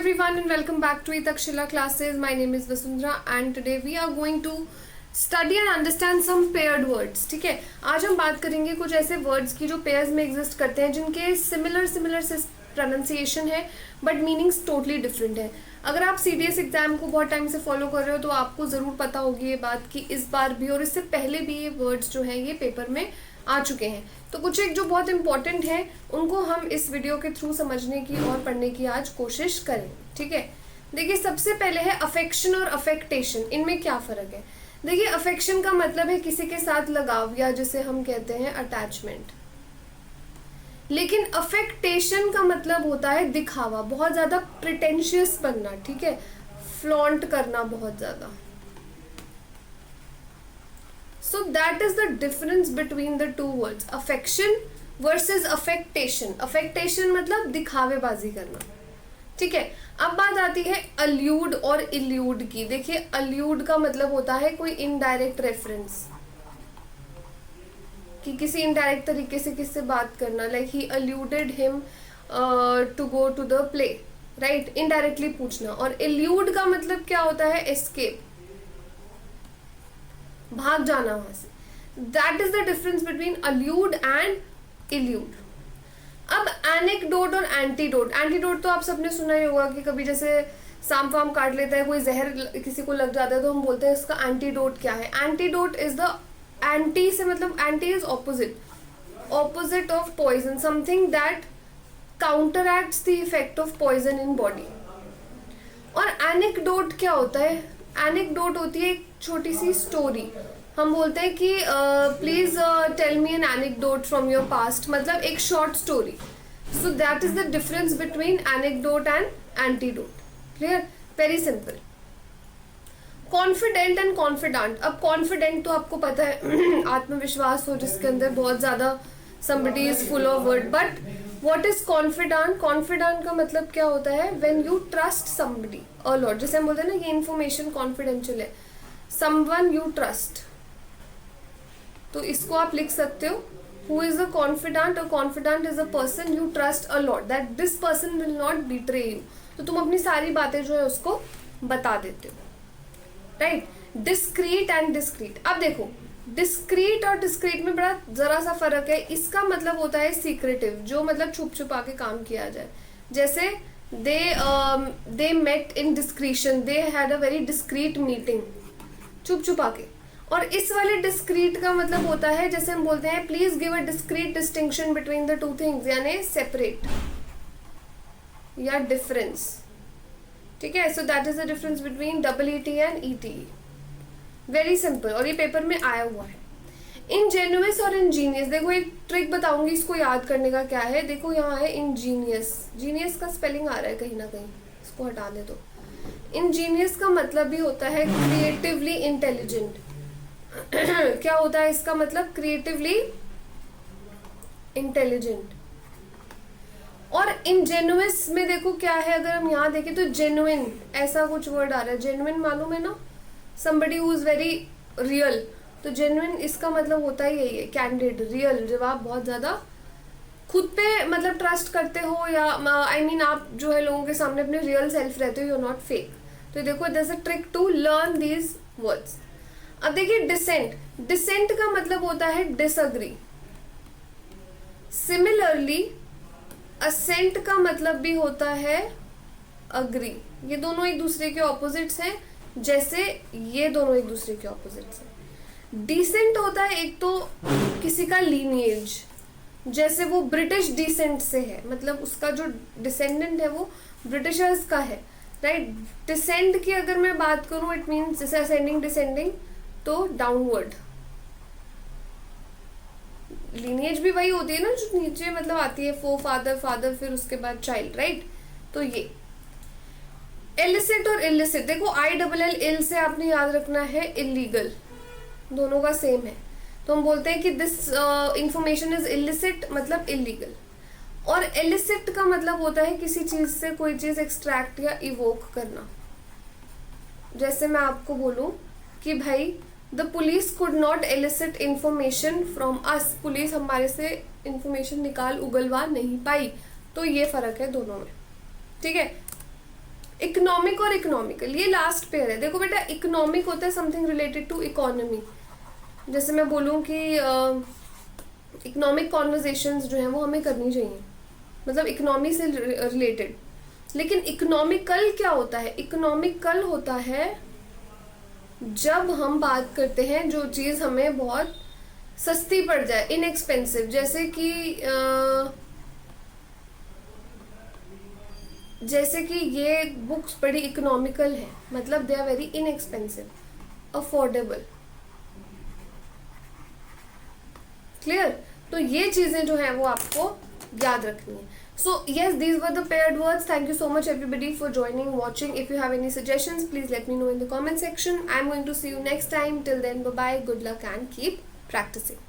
everyone and welcome back to Itakshila classes. My name is Vasundhara and today we are going to study and understand some paired words. ठीक है, आज हम बात करेंगे कुछ ऐसे words की जो pairs में exist करते हैं, जिनके similar से pronunciation है but meanings totally different है. अगर आप CDS एग्जाम को बहुत टाइम से फॉलो कर रहे हो तो आपको ज़रूर पता होगी ये बात कि इस बार भी और इससे पहले भी ये वर्ड्स जो हैं ये पेपर में आ चुके हैं. तो कुछ एक जो बहुत इंपॉर्टेंट है उनको हम इस वीडियो के थ्रू समझने की और पढ़ने की आज कोशिश करेंगे. ठीक है, देखिए सबसे पहले है अफेक्शन और अफेक्टेशन. इनमें क्या फ़र्क है? देखिए अफेक्शन का मतलब है किसी के साथ लगाव या जिसे हम कहते हैं अटैचमेंट. लेकिन अफेक्टेशन का मतलब होता है दिखावा, बहुत ज़्यादा प्रिटेंशियस बनना. ठीक है, फ्लॉन्ट करना बहुत ज़्यादा. So that is the difference between the two words, affection versus affectation. Affectation मतलब दिखावेबाजी करना. ठीक है, अब बात आती है allude और illude की. देखिए allude का मतलब होता है कोई इनडायरेक्ट रेफरेंस, कि किसी इनडायरेक्ट तरीके से किससे बात करना. Like he alluded him to go to the play, right, indirectly पूछना. और elude का मतलब क्या होता है? escape, भाग जाना वहां से. That is the difference between allude and illude. अब एनेक्डोट और एंटीडोट. एंटीडोट तो आप सबने सुना ही होगा कि कभी जैसे सांप वाम काट लेता है, कोई जहर किसी को लग जाता है तो हम बोलते हैं इसका एंटीडोट क्या है. एंटीडोट इज द एंटी से मतलब anti is opposite of poison, something that counteracts the effect of poison in body. और एनेक्डोट क्या होता है? एनेक्डोट होती है एक छोटी सी स्टोरी. हम बोलते हैं कि please tell me an anecdote from your past, मतलब एक short story. So that is the difference between anecdote and antidote. Clear? Very simple. Confident and confident. अब कॉन्फिडेंट तो आपको पता है आत्मविश्वास हो जिसके अंदर बहुत ज्यादा somebody is full of word. But what is confident? Confident का मतलब क्या होता है? When you trust somebody a lot. जैसे हम बोलते हैं ना ये information confidential है, someone you trust. तो इसको आप लिख सकते हो who is a confident. A confident is a person you trust a lot, that this person will not betray you. तो तुम अपनी सारी बातें जो है उसको बता देते हो, राइट. Discrete and discrete. अब देखो डिस्क्रीट और डिस्क्रीट में बड़ा जरा सा फर्क है. इसका मतलब होता है सीक्रेटिव, जो मतलब छुप छुपा के काम किया जाए. जैसे they met in discretion, they had a very discreet meeting, छुप छुपा के. और इस वाले डिस्क्रीट का मतलब होता है जैसे हम बोलते हैं please give a discrete distinction between the two things, यानी सेपरेट या डिफरेंस. ठीक है, सो that is the difference between EET and ETE. Very simple, और ये पेपर में आया हुआ है. इंजेन्युअस और इंजीनियस. देखो एक ट्रिक बताऊंगी इसको याद करने का. क्या है? देखो यहाँ है इंजीनियस. जीनियस का स्पेलिंग आ रहा है कहीं ना कहीं, इसको हटा दे दो. इंजीनियस का मतलब भी होता है क्रिएटिवली इंटेलिजेंट. क्या होता है इसका मतलब? Creatively intelligent. और इंजेन्युअस में देखो क्या है, अगर हम यहाँ देखें तो जेन्युइन ऐसा कुछ वर्ड आ रहा है. जेन्युइन मालूम है ना, somebody who is very real. तो जेन्युइन इसका मतलब होता ही यही है, कैंडिड, रियल. जब आप बहुत ज़्यादा खुद पे मतलब ट्रस्ट करते हो या आई मीन आप जो है लोगों के सामने अपने रियल सेल्फ रहते हो, यू आर नॉट फेक. तो देखो this a trick to learn these words. अब देखिए डिसेंट. डिसेंट का मतलब होता है डिसअग्री. सिमिलरली असेंट का मतलब भी होता है अग्री. ये दोनों एक दूसरे के ऑपोजिट्स हैं, जैसे ये दोनों एक दूसरे के ऑपोजिट्स हैं. डिसेंट होता है एक तो किसी का लीनिएज, जैसे वो ब्रिटिश डिसेंट से है, मतलब उसका जो डिसेंडेंट है वो ब्रिटिशर्स का है, राइट. डिसेंट की अगर मैं बात करूं इट मीन्स जैसे असेंडिंग डिसेंडिंग, तो डाउनवर्ड. लीनिएज भी वही होती है ना जो नीचे मतलब आती है, फादर फादर फिर उसके बाद चाइल्ड, राइट. तो ये इलिसिट और इलिसिट. देखो ILL से आपने याद रखना है इलीगल, दोनों का सेम है. तो हम बोलते हैं कि दिस इंफॉर्मेशन इज इलिसिट, मतलब इलीगल. और इलिसिट का मतलब होता है किसी चीज से कोई चीज एक्सट्रैक्ट या इवोक करना. जैसे मैं आपको बोलूं कि भाई the police could not elicit information from us, police हमारे से इंफॉर्मेशन निकाल उगलवा नहीं पाई. तो ये फर्क है दोनों में. ठीक है, इकोनॉमिक और इकोनॉमिकल, ये लास्ट पेयर है। देखो बेटा, इकोनॉमिक होता है समथिंग रिलेटेड टू इकोनॉमी, जैसे मैं बोलूँ कि इकोनॉमिक कॉन्वर्जेशंस जो हैं वो हमें करनी चाहिए, मतलब इकोनॉमी से रिलेटेड। लेकिन इकोनॉमिकल क्या होता है? इकोनॉमिकल होता है जब हम बात करते हैं जो चीज़ हमें बहुत सस्ती पड़ जाए, इनएक्सपेंसिव, जैसे कि ये बुक्स बड़ी इकोनॉमिकल है, मतलब they are very inexpensive, affordable. Clear? तो ये चीज़ें जो हैं वो आपको याद रखनी है। So yes, these were the paired words. Thank you so much everybody for joining, watching. If you have any suggestions, please let me know in the comment section. I'm going to see you next time. Till then, bye bye, good luck and keep practicing.